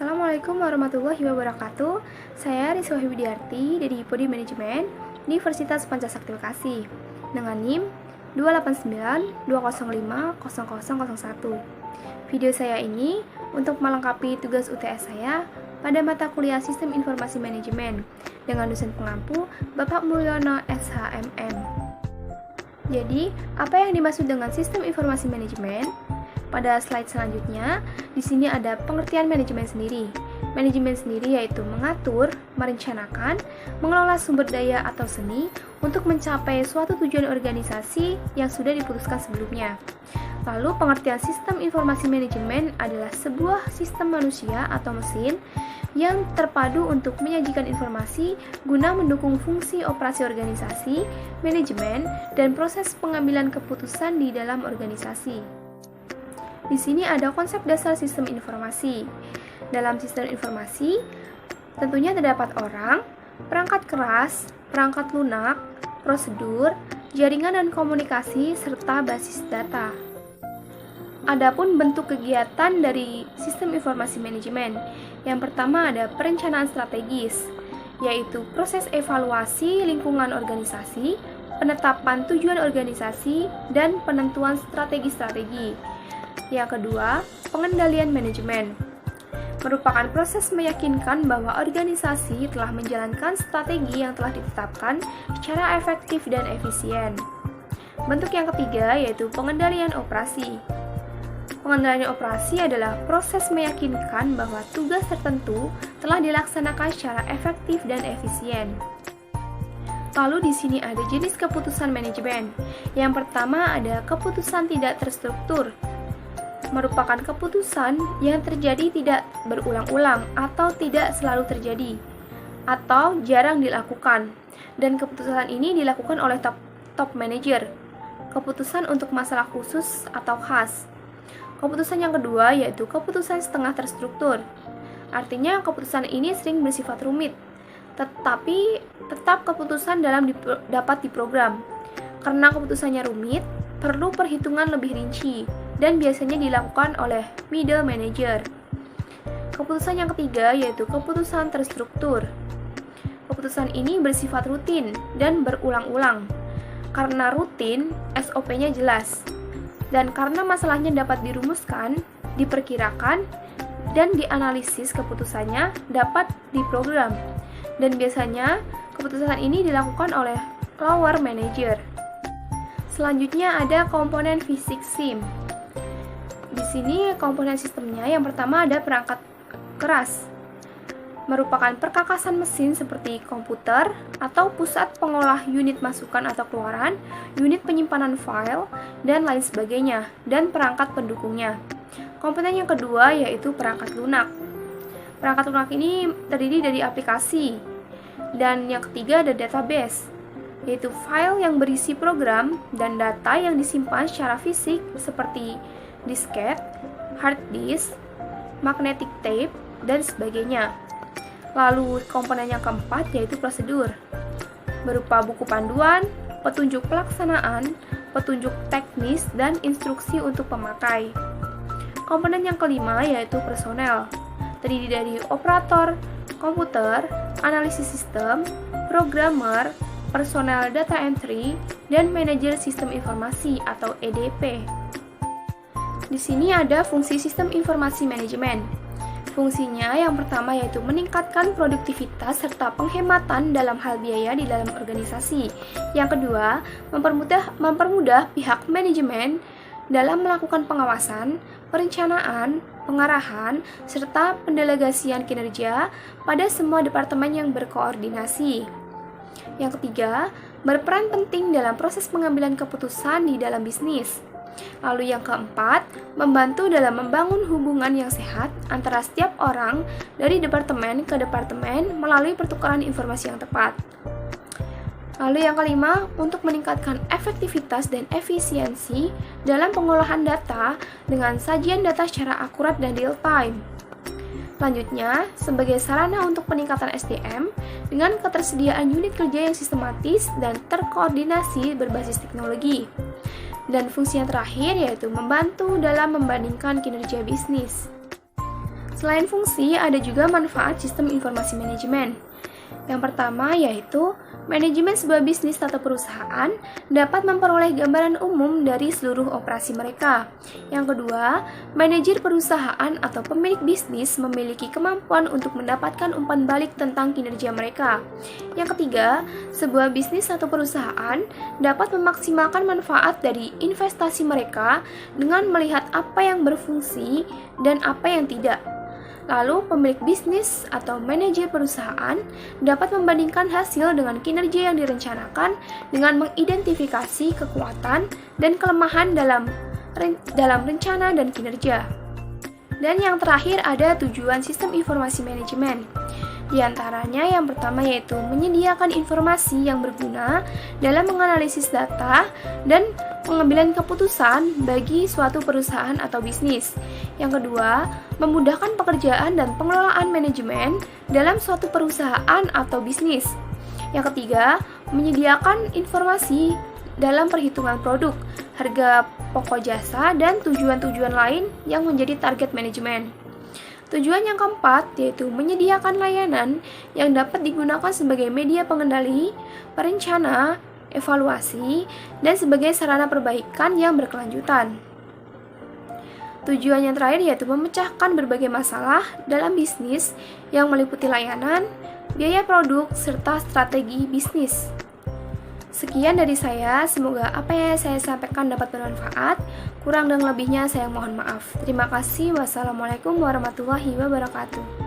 Assalamualaikum warahmatullahi wabarakatuh. Saya Rizwa Widiarti dari Prodi Manajemen Universitas Pancasakti Bekasi dengan NIM 289205001. Video saya ini untuk melengkapi tugas UTS saya pada mata kuliah Sistem Informasi Manajemen dengan dosen pengampu Bapak Mulyono SHMM. Jadi, apa yang dimaksud dengan Sistem Informasi Manajemen? Pada slide selanjutnya, di sini ada pengertian manajemen sendiri. Manajemen sendiri yaitu mengatur, merencanakan, mengelola sumber daya atau seni untuk mencapai suatu tujuan organisasi yang sudah diputuskan sebelumnya. Lalu pengertian sistem informasi manajemen adalah sebuah sistem manusia atau mesin yang terpadu untuk menyajikan informasi guna mendukung fungsi operasi organisasi, manajemen, dan proses pengambilan keputusan di dalam organisasi. Di sini ada konsep dasar sistem informasi. Dalam sistem informasi, tentunya terdapat orang, perangkat keras, perangkat lunak, prosedur, jaringan dan komunikasi, serta basis data. Adapun bentuk kegiatan dari sistem informasi manajemen, yang pertama ada perencanaan strategis, yaitu proses evaluasi lingkungan organisasi, penetapan tujuan organisasi, dan penentuan strategi-strategi. Yang kedua, pengendalian manajemen merupakan proses meyakinkan bahwa organisasi telah menjalankan strategi yang telah ditetapkan secara efektif dan efisien. Bentuk yang ketiga yaitu pengendalian operasi. Pengendalian operasi adalah proses meyakinkan bahwa tugas tertentu telah dilaksanakan secara efektif dan efisien. Lalu di sini ada jenis keputusan manajemen. Yang pertama ada keputusan tidak terstruktur. Merupakan keputusan yang terjadi tidak berulang-ulang atau tidak selalu terjadi atau jarang dilakukan, dan keputusan ini dilakukan oleh top manager. Keputusan untuk masalah khusus atau khas. Keputusan yang kedua yaitu keputusan setengah terstruktur. Artinya keputusan ini sering bersifat rumit, tetapi tetap keputusan dapat diprogram. Karena keputusannya rumit, perlu perhitungan lebih rinci dan biasanya dilakukan oleh middle manager. Keputusan yang ketiga yaitu keputusan terstruktur. Keputusan ini bersifat rutin dan berulang-ulang. Karena rutin, SOP-nya jelas. Dan karena masalahnya dapat dirumuskan, diperkirakan, dan dianalisis keputusannya dapat diprogram. Dan biasanya keputusan ini dilakukan oleh lower manager. Selanjutnya ada komponen fisik SIM. Di sini komponen sistemnya yang pertama ada perangkat keras. Merupakan perkakasan mesin seperti komputer atau pusat pengolah unit masukan atau keluaran, unit penyimpanan file, dan lain sebagainya, dan perangkat pendukungnya. Komponen yang kedua yaitu perangkat lunak. Perangkat lunak ini terdiri dari aplikasi. Dan yang ketiga ada database, yaitu file yang berisi program dan data yang disimpan secara fisik seperti disket, hard disk, magnetic tape, dan sebagainya. Lalu komponen yang keempat yaitu prosedur, berupa buku panduan, petunjuk pelaksanaan, petunjuk teknis, dan instruksi untuk pemakai. Komponen yang kelima yaitu personel, terdiri dari operator komputer, analisis sistem, programmer, personel data entry, dan manajer sistem informasi atau EDP. Di sini ada fungsi sistem informasi manajemen. Fungsinya yang pertama yaitu meningkatkan produktivitas serta penghematan dalam hal biaya di dalam organisasi. Yang kedua, mempermudah pihak manajemen dalam melakukan pengawasan, perencanaan, pengarahan, serta pendelegasian kinerja pada semua departemen yang berkoordinasi. Yang ketiga, berperan penting dalam proses pengambilan keputusan di dalam bisnis. Lalu yang keempat, membantu dalam membangun hubungan yang sehat antara setiap orang dari departemen ke departemen melalui pertukaran informasi yang tepat. Lalu yang kelima, untuk meningkatkan efektivitas dan efisiensi dalam pengolahan data dengan sajian data secara akurat dan real time. Selanjutnya, sebagai sarana untuk peningkatan SDM dengan ketersediaan unit kerja yang sistematis dan terkoordinasi berbasis teknologi. Dan fungsi yang terakhir yaitu membantu dalam membandingkan kinerja bisnis. Selain fungsi, ada juga manfaat sistem informasi manajemen. Yang pertama yaitu manajemen sebuah bisnis atau perusahaan dapat memperoleh gambaran umum dari seluruh operasi mereka. Yang kedua, manajer perusahaan atau pemilik bisnis memiliki kemampuan untuk mendapatkan umpan balik tentang kinerja mereka. Yang ketiga, sebuah bisnis atau perusahaan dapat memaksimalkan manfaat dari investasi mereka dengan melihat apa yang berfungsi dan apa yang tidak. Lalu, pemilik bisnis atau manajer perusahaan dapat membandingkan hasil dengan kinerja yang direncanakan dengan mengidentifikasi kekuatan dan kelemahan dalam rencana dan kinerja. Dan yang terakhir ada tujuan sistem informasi manajemen. Di antaranya yang pertama yaitu menyediakan informasi yang berguna dalam menganalisis data dan pengambilan keputusan bagi suatu perusahaan atau bisnis. Yang kedua, memudahkan pekerjaan dan pengelolaan manajemen dalam suatu perusahaan atau bisnis. Yang ketiga, menyediakan informasi dalam perhitungan produk, harga pokok jasa, dan tujuan-tujuan lain yang menjadi target manajemen. Tujuan yang keempat yaitu menyediakan layanan yang dapat digunakan sebagai media pengendali, perencana, evaluasi, dan sebagai sarana perbaikan yang berkelanjutan. Tujuan yang terakhir yaitu memecahkan berbagai masalah dalam bisnis yang meliputi layanan, biaya produk, serta strategi bisnis. Sekian dari saya, semoga apa yang saya sampaikan dapat bermanfaat. Kurang dan lebihnya saya mohon maaf. Terima kasih. Wassalamualaikum warahmatullahi wabarakatuh.